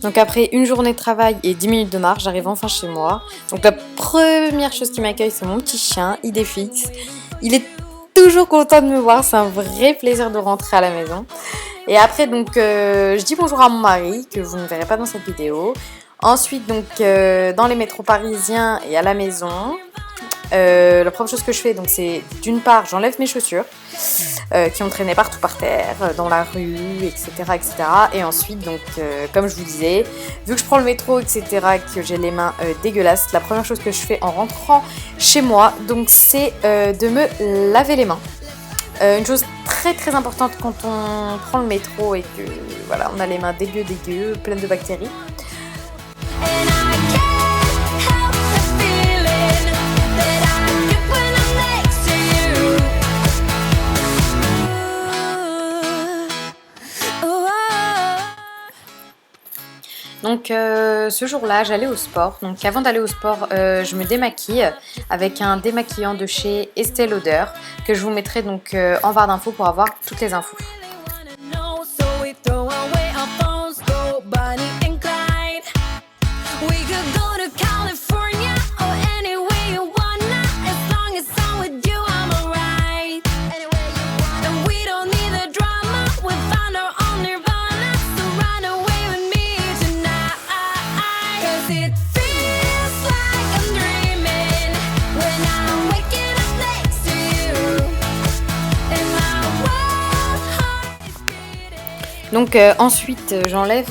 Donc après une journée de travail et 10 minutes de marche, j'arrive enfin chez moi. Donc la première chose qui m'accueille, c'est mon petit chien, Idéfix. Il est toujours content de me voir, c'est un vrai plaisir de rentrer à la maison. Et après donc je dis bonjour à mon mari, que vous ne verrez pas dans cette vidéo. Ensuite donc dans les métros parisiens et à la maison, la première chose que je fais donc c'est d'une part j'enlève mes chaussures qui ont traîné partout par terre, dans la rue, etc., etc. Et ensuite donc comme je vous disais, vu que je prends le métro, etc., que j'ai les mains dégueulasses, la première chose que je fais en rentrant chez moi donc c'est de me laver les mains. Une chose très très importante quand on prend le métro et que voilà on a les mains dégueu, pleines de bactéries. Donc ce jour-là, j'allais au sport. Donc avant d'aller au sport, je me démaquille avec un démaquillant de chez Estée Lauder que je vous mettrai donc en barre d'infos pour avoir toutes les infos. Donc ensuite j'enlève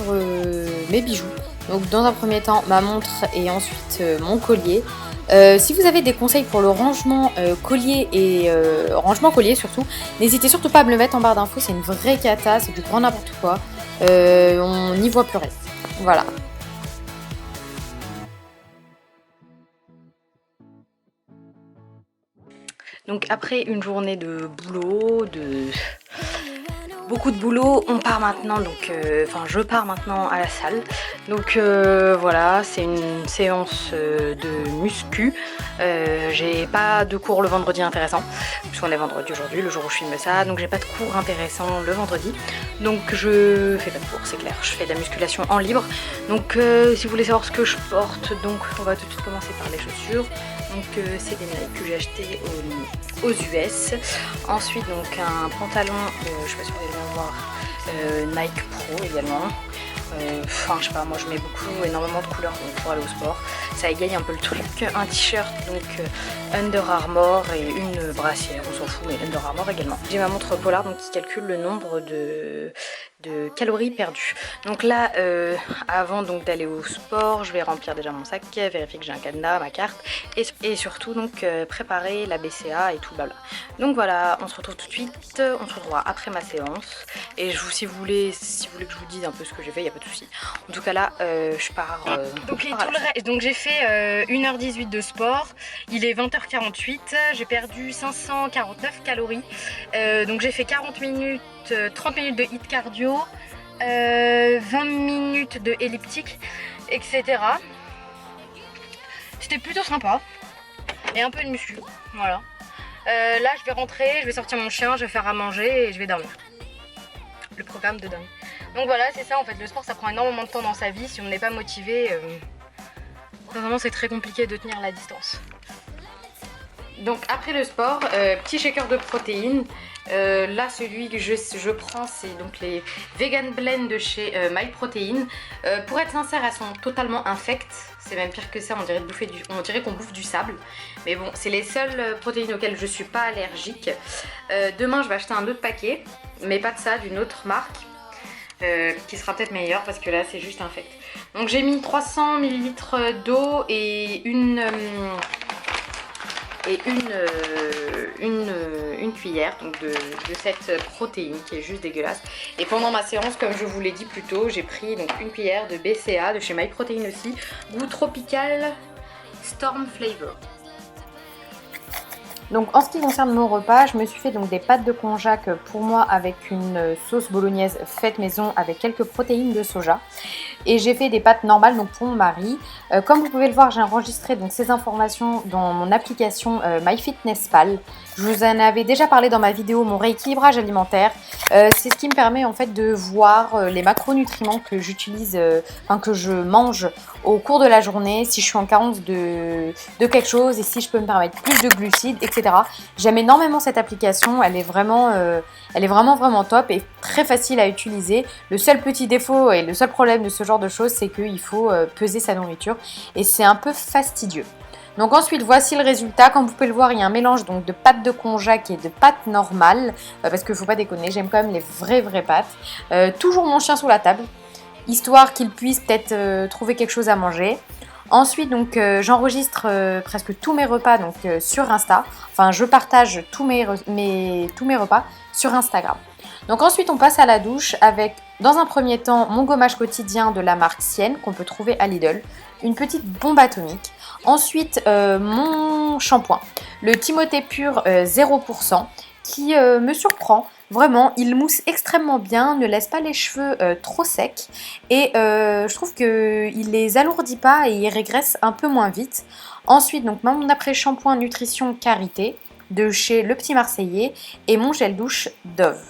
mes bijoux. Donc dans un premier temps ma montre et ensuite mon collier. Si vous avez des conseils pour le rangement collier et rangement collier surtout, n'hésitez surtout pas à me le mettre en barre d'infos, c'est une vraie cata, c'est du grand n'importe quoi. On n'y voit plus rien. Voilà. Donc après une journée de boulot, beaucoup de boulot, on part maintenant, donc je pars maintenant à la salle. Donc voilà, c'est une séance de muscu. J'ai pas de cours le vendredi intéressant, puisqu'on est vendredi aujourd'hui, le jour où je filme ça, donc j'ai pas de cours intéressant le vendredi. Donc je fais pas de cours, c'est clair, je fais de la musculation en libre. Donc si vous voulez savoir ce que je porte, donc on va tout de suite commencer par les chaussures. Donc c'est des Nike que j'ai acheté aux US. Ensuite donc un pantalon, je sais pas si vous allez bien voir, Nike Pro également. Je sais pas, moi je mets énormément de couleurs donc, pour aller au sport. Ça égaye un peu le truc. Un t-shirt donc Under Armour et une brassière, on s'en fout, mais Under Armour également. J'ai ma montre Polar donc qui calcule le nombre de calories perdues. Donc là, avant donc d'aller au sport, je vais remplir déjà mon sac, vérifier que j'ai un cadenas, ma carte et surtout donc préparer la BCA et tout blabla. Donc voilà, on se retrouve tout de suite, on se retrouvera après ma séance et si vous voulez que je vous dise un peu ce que j'ai fait, il n'y a pas de souci. En tout cas là, je pars. Donc j'ai fait 1h18 de sport, il est 20h48, j'ai perdu 549 calories. Donc j'ai fait 40 minutes, 30 minutes de hit cardio, 20 minutes de elliptique, etc. C'était plutôt sympa. Et un peu de muscu, voilà. Là je vais rentrer, je vais sortir mon chien, je vais faire à manger et je vais dormir. Le programme de dingue. Donc voilà, c'est ça en fait, le sport ça prend énormément de temps dans sa vie. Si on n'est pas motivé, vraiment c'est très compliqué de tenir la distance. Donc après le sport, petit shaker de protéines. Là celui que je prends c'est donc les Vegan Blend de chez MyProtein. Pour être sincère, elles sont totalement infectes. C'est même pire que ça, on dirait qu'on bouffe du sable. Mais bon, c'est les seules protéines auxquelles je suis pas allergique. Demain je vais acheter un autre paquet, mais pas de ça, d'une autre marque. Qui sera peut-être meilleure parce que là c'est juste infect. Donc j'ai mis 300 ml d'eau et une cuillère donc de cette protéine qui est juste dégueulasse. Et pendant ma séance, comme je vous l'ai dit plus tôt, j'ai pris donc une cuillère de BCA de chez MyProtein aussi, goût tropical Storm Flavor. Donc en ce qui concerne mon repas, je me suis fait donc des pâtes de konjac pour moi avec une sauce bolognaise faite maison avec quelques protéines de soja. Et j'ai fait des pâtes normales donc pour mon mari. Comme vous pouvez le voir, j'ai enregistré donc ces informations dans mon application MyFitnessPal. Je vous en avais déjà parlé dans ma vidéo mon rééquilibrage alimentaire. C'est ce qui me permet en fait de voir les macronutriments que j'utilise, que je mange au cours de la journée, si je suis en carence de quelque chose et si je peux me permettre plus de glucides, etc. J'aime énormément cette application, elle est vraiment top et très facile à utiliser. Le seul petit défaut et le seul problème de ce genre de choses, c'est qu'il faut peser sa nourriture et c'est un peu fastidieux. Donc ensuite, voici le résultat. Comme vous pouvez le voir, il y a un mélange donc de pâtes de konjac et de pâtes normales. Parce qu'il ne faut pas déconner, j'aime quand même les vraies pâtes. Toujours mon chien sous la table, histoire qu'il puisse peut-être trouver quelque chose à manger. Ensuite, donc j'enregistre presque tous mes repas donc, sur Insta. Enfin, je partage tous mes repas sur Instagram. Donc ensuite, on passe à la douche avec, dans un premier temps, mon gommage quotidien de la marque Sienne qu'on peut trouver à Lidl. Une petite bombe atomique. Ensuite, mon shampoing, le Timothée Pur 0%, qui me surprend. Vraiment, il mousse extrêmement bien, ne laisse pas les cheveux trop secs et je trouve qu'il les alourdit pas et il régresse un peu moins vite. Ensuite, donc mon après-shampoing Nutrition Karité de chez Le Petit Marseillais et mon gel douche Dove.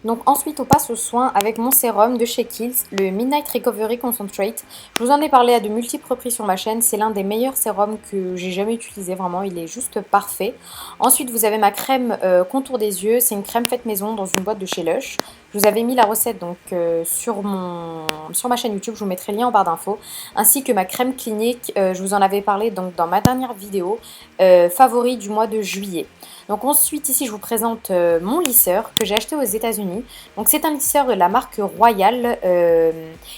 Donc ensuite on passe aux soins avec mon sérum de chez Kiehl's, le Midnight Recovery Concentrate. Je vous en ai parlé à de multiples reprises sur ma chaîne, c'est l'un des meilleurs sérums que j'ai jamais utilisé, vraiment il est juste parfait. Ensuite vous avez ma crème contour des yeux, c'est une crème faite maison dans une boîte de chez Lush. Je vous avais mis la recette donc sur ma chaîne YouTube, je vous mettrai le lien en barre d'infos. Ainsi que ma crème clinique, je vous en avais parlé donc dans ma dernière vidéo, favori du mois de juillet. Donc ensuite ici je vous présente mon lisseur que j'ai acheté aux États-Unis. Donc c'est un lisseur de la marque Royal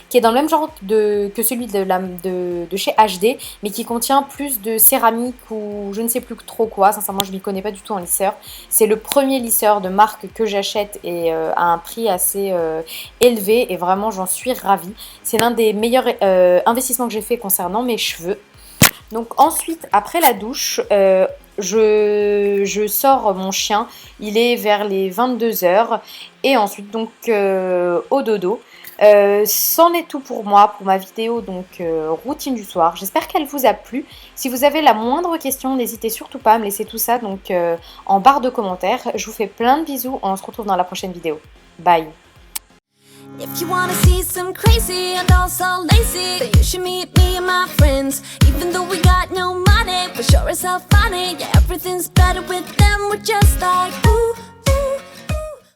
qui est dans le même genre que celui de chez HD, mais qui contient plus de céramique ou je ne sais plus trop quoi. Sincèrement je ne m'y connais pas du tout en lisseur. C'est le premier lisseur de marque que j'achète et à un prix assez élevé et vraiment j'en suis ravie. C'est l'un des meilleurs investissements que j'ai fait concernant mes cheveux. Donc ensuite après la douche, je sors mon chien, il est vers les 22h et ensuite donc au dodo. C'en est tout pour moi, pour ma vidéo donc routine du soir. J'espère qu'elle vous a plu. Si vous avez la moindre question, n'hésitez surtout pas à me laisser tout ça donc en barre de commentaires. Je vous fais plein de bisous, on se retrouve dans la prochaine vidéo. Bye. If you wanna see some crazy and also lazy, then you should meet me and my friends. Even though we got no money, we're sure as hell funny. Yeah, everything's better with them, we're just like, ooh.